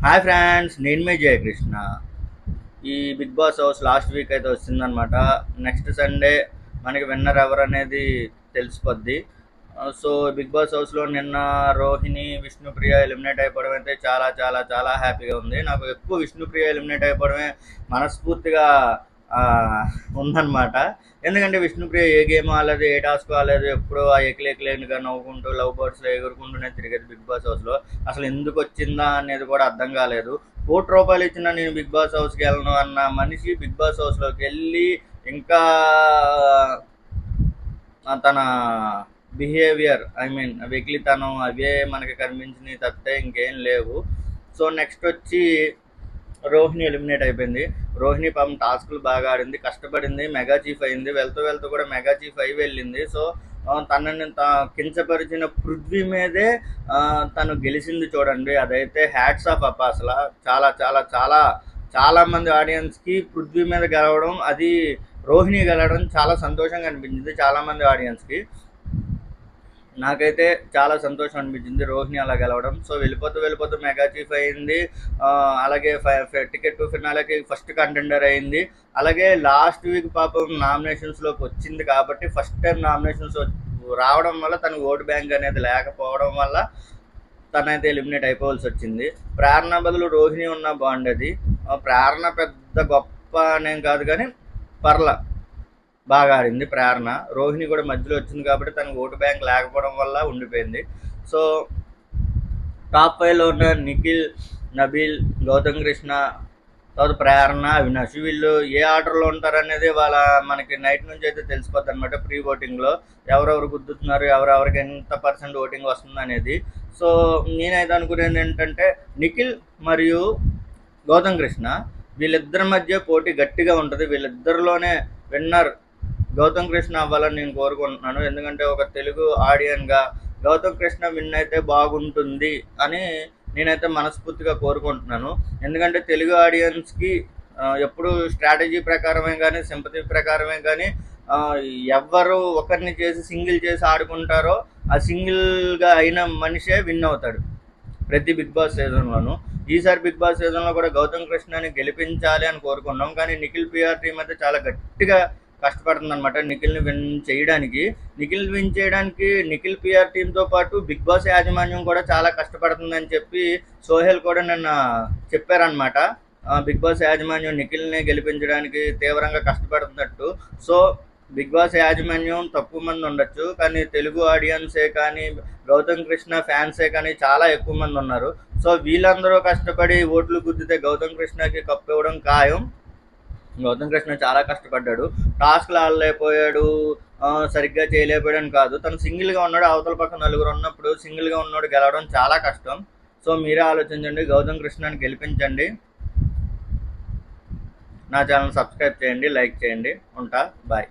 Hi friends, నేను మీ జయకృష్ణ. ఈ Bigg Boss house last week అయితే వచ్చిందనమాట. నెక్స్ట్ సండే మనకి విన్నర్ ఎవరు అనేది తెలిసిపోద్ది. సో బిగ్ బాస్ హౌస్లో నిన్న రోహిణి, విష్ణుప్రియ ఎలిమినేట్ అయిపోవడం అయితే చాలా చాలా చాలా హ్యాపీగా ఉంది. నాకు ఎక్కువ విష్ణుప్రియ ఎలిమినేట్ అయిపోవడమే మనస్ఫూర్తిగా ఆ, ఉందన్నమాట. ఎందుకంటే విష్ణుప్రియ ఏ గేమ్ ఆడలేదు, ఏ టాస్క్ ఆడలేదు, ఎప్పుడూ ఆ ఎకిలేకిలేనిగా నవ్వుకుంటూ లవ్ బర్డ్స్లో ఎగురుకుంటూనే తిరిగేది బిగ్ బాస్ హౌస్లో. అసలు ఎందుకు వచ్చిందా అనేది కూడా అర్థం కాలేదు. ₹1 ఇచ్చినా నేను బిగ్ బాస్ హౌస్కి వెళ్ళను అన్న మనిషి బిగ్ బాస్ హౌస్లోకి వెళ్ళి ఇంకా తన బిహేవియర్, ఐ మీన్ వెకిలితనం అవే మనకి కనిపించినవి తప్పితే ఇంకేం లేవు. సో నెక్స్ట్ వచ్చి రోహిణి ఎలిమినేట్ అయిపోయింది. రోహిణి పాపం టాస్క్లు బాగా ఆడింది, కష్టపడింది, మెగా చీఫ్ అయింది. వెళ్తూ వెళ్తూ కూడా మెగా చీఫ్ అయి వెళ్ళింది. సో తనని కించపరిచిన పృథ్వీ మీదే తను గెలిచింది చూడండి. అదైతే హ్యాట్స్ ఆఫ్ అప్ప. అసలు చాలా చాలా చాలా చాలా మంది ఆడియన్స్కి పృథ్వీ మీద గెలవడం, అది రోహిణి గెలవడం చాలా సంతోషంగా అనిపించింది. చాలామంది ఆడియన్స్కి, నాకైతే చాలా సంతోషం అనిపించింది రోహిణి అలా గెలవడం. సో వెళ్ళిపోతూ వెళ్ళిపోతూ మెగా చీఫ్ అయింది. అలాగే టికెట్ టు ఫినాలేకి ఫస్ట్ కంటెండర్ అయింది. అలాగే లాస్ట్ వీక్ పాపం నామినేషన్స్లోకి వచ్చింది కాబట్టి ఫస్ట్ టైం నామినేషన్స్ రావడం వల్ల తనకు ఓటు బ్యాంక్ అనేది లేకపోవడం వల్ల తనైతే ఎలిమినేట్ అయిపోవాల్సి వచ్చింది. ప్రేరణ బదులు రోహిణి ఉన్న బాగుండేది. ప్రేరణ పెద్ద గొప్ప అనేం కాదు, కానీ పర్ల బాగా ఆడింది ప్రేరణ. రోహిణి కూడా మధ్యలో వచ్చింది కాబట్టి తనకు ఓటు బ్యాంక్ లేకపోవడం వల్ల ఉండిపోయింది. సో టాప్ 5లో ఉన్న నిఖిల్, నబీల్, గౌతమ్ కృష్ణ, తర్వాత ప్రేరణ, అవినాష్, వీళ్ళు ఏ ఆర్డర్లో ఉంటారనేది వాళ్ళ మనకి నైట్ నుంచి అయితే తెలిసిపోద్ది అనమాట. ప్రీ ఓటింగ్లో ఎవరెవరు గుద్దుతున్నారు, ఎవరెవరికి ఎంత % ఓటింగ్ వస్తుంది అనేది. సో నేనైతే అనుకునేది ఏంటంటే నిఖిల్ మరియు గౌతమ్ కృష్ణ వీళ్ళిద్దరి మధ్య పోటీ గట్టిగా ఉంటుంది. వీళ్ళిద్దరిలోనే విన్నర్ గౌతమ్ కృష్ణ అవ్వాలని నేను కోరుకుంటున్నాను. ఎందుకంటే ఒక తెలుగు ఆడియన్గా గౌతమ్ కృష్ణ విన్ అయితే బాగుంటుంది అని నేనైతే మనస్ఫూర్తిగా కోరుకుంటున్నాను. ఎందుకంటే తెలుగు ఆడియన్స్కి ఎప్పుడు స్ట్రాటజీ ప్రకారమే కానీ, సింపతి ప్రకారమే కానీ, ఎవరు ఒకరిని చేసి సింగిల్ చేసి ఆడుకుంటారో ఆ సింగిల్గా అయిన మనిషే విన్ అవుతాడు ప్రతి బిగ్ బాస్ సీజన్లోనూ. ఈసారి బిగ్ బాస్ సీజన్లో కూడా గౌతమ్ కృష్ణని గెలిపించాలి అని కోరుకున్నాం. కానీ నిఖిల్ పిఆర్ టీం అయితే చాలా గట్టిగా కష్టపడుతుందన్నమాట నిఖిల్ని విన్ చేయడానికి. నిఖిల్ పిఆర్ టీంతో పాటు బిగ్ బాస్ యాజమాన్యం కూడా చాలా కష్టపడుతుందని చెప్పి సోహెల్ కూడా నిన్న చెప్పారనమాట. బిగ్ బాస్ యాజమాన్యం నిఖిల్ని గెలిపించడానికి తీవ్రంగా కష్టపడుతున్నట్టు. సో బిగ్ బాస్ యాజమాన్యం తక్కువ మంది ఉండొచ్చు, కానీ తెలుగు ఆడియన్సే కానీ, గౌతమ్ కృష్ణ ఫ్యాన్సే కానీ చాలా ఎక్కువ మంది ఉన్నారు. సో వీళ్ళందరూ కష్టపడి ఓట్లు గుద్దితే గౌతమ్ కృష్ణకి కప్పు ఇవ్వడం ఖాయం. గౌతమ్ కృష్ణ చాలా కష్టపడ్డాడు, టాస్క్లు ఆడలేకపోయాడు, సరిగ్గా చేయలేకపోయాడని కాదు, తను సింగిల్గా ఉన్నాడు. అవతల పక్క నలుగురు ఉన్నప్పుడు సింగిల్గా ఉన్నాడు గెలవడం చాలా కష్టం. సో మీరే ఆలోచించండి, గౌతమ్ కృష్ణని గెలిపించండి. నా ఛానల్ సబ్స్క్రైబ్ చేయండి, లైక్ చేయండి. ఉంటా, బాయ్.